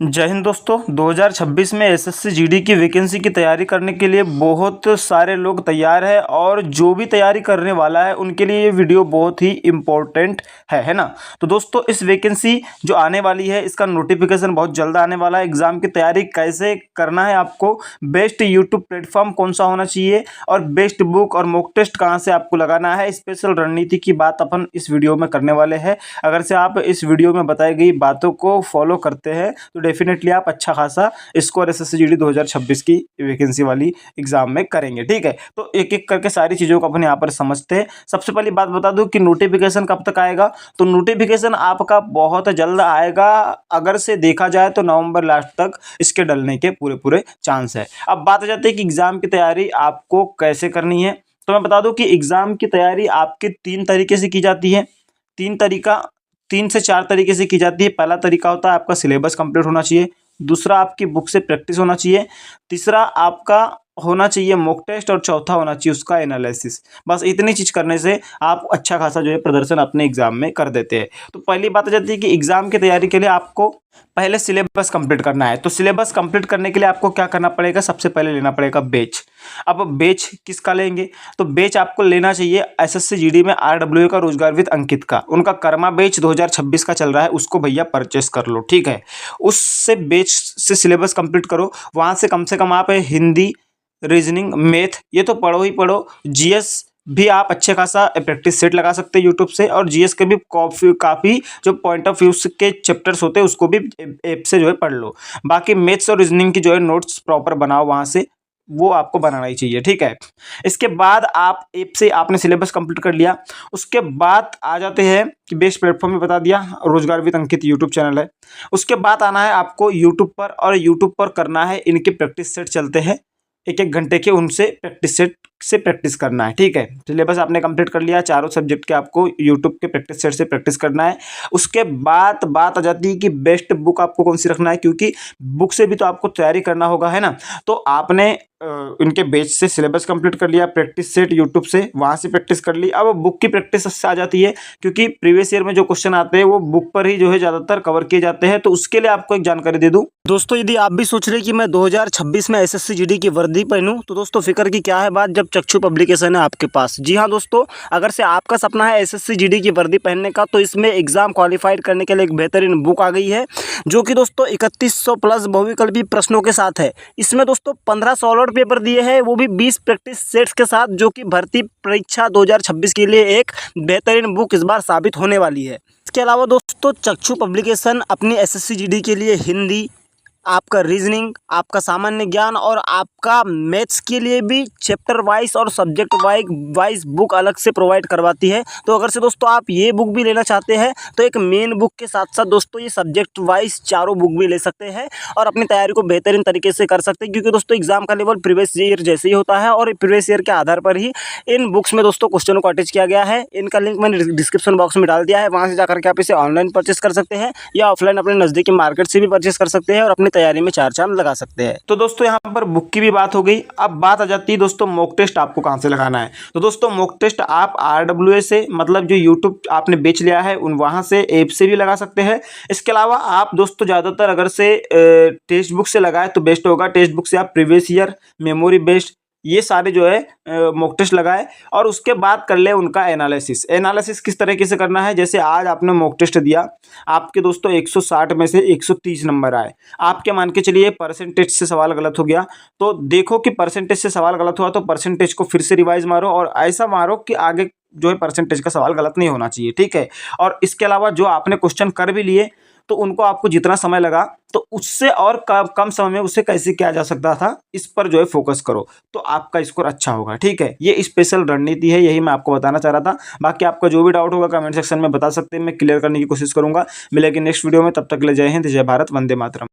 जय हिंद दोस्तों। 2026 में एसएससी जीडी की वैकेंसी की तैयारी करने के लिए बहुत सारे लोग तैयार हैं और जो भी तैयारी करने वाला है उनके लिए ये वीडियो बहुत ही इम्पोर्टेंट है ना। तो दोस्तों इस वैकेंसी जो आने वाली है इसका नोटिफिकेशन बहुत जल्द आने वाला है। एग्ज़ाम की तैयारी कैसे करना है, आपको बेस्ट यूट्यूब प्लेटफॉर्म कौन सा होना चाहिए और बेस्ट बुक और मॉक टेस्ट कहाँ से आपको लगाना है, स्पेशल रणनीति की बात अपन इस वीडियो में करने वाले हैं। अगर से आप इस वीडियो में बताई गई बातों को फॉलो करते हैं तो डेफिनेटली आप अच्छा खासा स्कोर एसएससी जीडी 2026 की वैकेंसी वाली एग्जाम में करेंगे। ठीक है, तो एक एक करके सारी चीज़ों को अपन यहाँ पर समझते हैं। सबसे पहली बात बता दूं कि नोटिफिकेशन कब तक आएगा। तो नोटिफिकेशन आपका बहुत जल्द आएगा। अगर से देखा जाए तो नवंबर लास्ट तक इसके डलने के पूरे चांस है। अब बात आ जाती है कि एग्जाम की तैयारी आपको कैसे करनी है। तो मैं बता दूं कि एग्जाम की तैयारी आपके 3 तरीके से की जाती है। 3 से 4 तरीके से की जाती है। पहला तरीका होता है आपका सिलेबस कंप्लीट होना चाहिए, दूसरा आपकी बुक से प्रैक्टिस होना चाहिए, तीसरा आपका होना चाहिए मॉक टेस्ट और चौथा होना चाहिए उसका एनालिसिस। बस इतनी चीज़ करने से आप अच्छा खासा जो है प्रदर्शन अपने एग्जाम में कर देते हैं। तो पहली बात आ जाती है कि एग्जाम की तैयारी के लिए आपको पहले सिलेबस कंप्लीट करना है। तो सिलेबस कंप्लीट करने के लिए आपको क्या करना पड़ेगा, सबसे पहले लेना पड़ेगा बैच। अब बैच किसका लेंगे, तो बैच आपको लेना चाहिए एसएससी जीडी में आरडब्ल्यूए का रोजगार विद अंकित का। उनका कर्मा बैच 2026 का चल रहा है, उसको भैया परचेस कर लो। ठीक है, उससे बैच से सिलेबस कंप्लीट करो। वहाँ से कम आप हिंदी, रीजनिंग, मैथ ये तो पढ़ो ही पढ़ो। जीएस भी आप अच्छे खासा प्रैक्टिस सेट लगा सकते हैं यूट्यूब से, और जीएस के भी काफ़ी जो पॉइंट ऑफ व्यू के चैप्टर्स होते हैं उसको भी ऐप से जो है पढ़ लो। बाकी मैथ्स और रीजनिंग की जो है नोट्स प्रॉपर बनाओ, वहाँ से वो आपको बनाना ही चाहिए। ठीक है, इसके बाद आप ऐप से आपने सिलेबस कंप्लीट कर लिया। उसके बाद आ जाते हैं कि बेस्ट प्लेटफॉर्म में बता दिया, रोजगार विद अंकित यूट्यूब चैनल है। उसके बाद आना है आपको यूट्यूब पर, और यूट्यूब पर करना है इनके प्रैक्टिस सेट चलते हैं 1-1 घंटे के, उनसे प्रैक्टिस सेट से प्रैक्टिस करना है। ठीक है, सिलेबस आपने कंप्लीट कर लिया, चारों सब्जेक्ट के आपको यूट्यूब के प्रैक्टिस सेट से प्रैक्टिस करना है। उसके बाद बात आ जाती है कि बेस्ट बुक आपको कौन सी रखना है, क्योंकि बुक से भी तो आपको तैयारी करना होगा, है ना। तो आपने इनके बेच से सिलेबस कंप्लीट कर लिया, प्रैक्टिस सेट यूट्यूब से वहाँ से प्रैक्टिस कर ली। अब बुक की प्रैक्टिस से आ जाती है, क्योंकि प्रीवियस ईयर में जो क्वेश्चन आते हैं वो बुक पर ही जो है ज़्यादातर कवर किए जाते हैं। तो उसके लिए आपको एक जानकारी दे दूँ दोस्तों, यदि आप भी सोच रहे हैं कि मैं 2026 में एसएससी जीडी की वर्दी पहनूं, तो दोस्तों फिक्र की क्या है बात, जब चक्षु पब्लिकेशन है आपके पास। जी हाँ दोस्तों, अगर से आपका सपना है एसएससी जीडी की वर्दी पहनने का, तो इसमें एग्जाम क्वालिफाइड करने के लिए एक बेहतरीन बुक आ गई है, जो कि दोस्तों 3100 प्लस बहुविकल्पी प्रश्नों के साथ है। इसमें दोस्तों 15 सॉल्व पेपर दिए हैं, वो भी 20 प्रैक्टिस सेट्स के साथ, जो कि भर्ती परीक्षा 2026 के लिए एक बेहतरीन बुक इस बार साबित होने वाली है। इसके अलावा दोस्तों चक्षु पब्लिकेशन अपनी एसएससी जीडी के लिए हिंदी, आपका रीजनिंग, आपका सामान्य ज्ञान और आपका मैथ्स के लिए भी चैप्टर वाइज और सब्जेक्ट वाइज बुक अलग से प्रोवाइड करवाती है। तो अगर से दोस्तों आप ये बुक भी लेना चाहते हैं तो एक मेन बुक के साथ साथ दोस्तों ये सब्जेक्ट वाइज चारों बुक भी ले सकते हैं और अपनी तैयारी को बेहतरीन तरीके से कर सकते हैं, क्योंकि दोस्तों एग्जाम का लेवल प्रीवियस ईयर जैसे ही होता है और प्रीवियस ईयर के आधार पर ही इन बुक्स में दोस्तों क्वेश्चनों को अटैच किया गया है। इनका लिंक मैंने डिस्क्रिप्शन बॉक्स में डाल दिया है, वहाँ से जाकर के आप इसे ऑनलाइन परचेस कर सकते हैं या ऑफलाइन अपने नज़दीकी मार्केट से भी परचेस कर सकते हैं और अपनी तैयारी में 4 चांद लगा सकते हैं। तो दोस्तों यहाँ पर बुक की भी बात हो गई। अब बात आ जाती है दोस्तों मॉक टेस्ट आपको कहाँ से लगाना है। तो दोस्तों मॉक टेस्ट आप आरडब्ल्यूए से, मतलब जो यूट्यूब आपने बेच लिया है वहाँ से ऐप से भी लगा सकते हैं। इसके अलावा आप दोस्तों ज़्यादातर अगर से टेक्स्ट बुक से लगाए तो बेस्ट होगा। टेक्स्ट बुक से आप प्रीवियस ईयर, मेमोरी बेस्ड ये सारे जो है मॉक टेस्ट लगाए और उसके बाद कर ले उनका एनालिसिस किस तरीके से करना है। जैसे आज आपने मॉक टेस्ट दिया, आपके दोस्तों 160 में से 130 नंबर आए, आपके मान के चलिए परसेंटेज से सवाल गलत हो गया, तो देखो कि परसेंटेज से सवाल गलत हुआ तो परसेंटेज को फिर से रिवाइज मारो और ऐसा मारो कि आगे जो है परसेंटेज का सवाल गलत नहीं होना चाहिए। ठीक है, और इसके अलावा जो आपने क्वेश्चन कर भी लिए तो उनको आपको जितना समय लगा तो उससे और कम समय में उसे कैसे किया जा सकता था, इस पर जो है फोकस करो तो आपका स्कोर अच्छा होगा। ठीक है, ये स्पेशल रणनीति है, यही मैं आपको बताना चाह रहा था। बाकी आपका जो भी डाउट होगा कमेंट सेक्शन में बता सकते हैं, मैं क्लियर करने की कोशिश करूंगा। मिलेगी नेक्स्ट वीडियो में, तब तक के लिए जय हिंद, जय भारत, वंदे मातरम।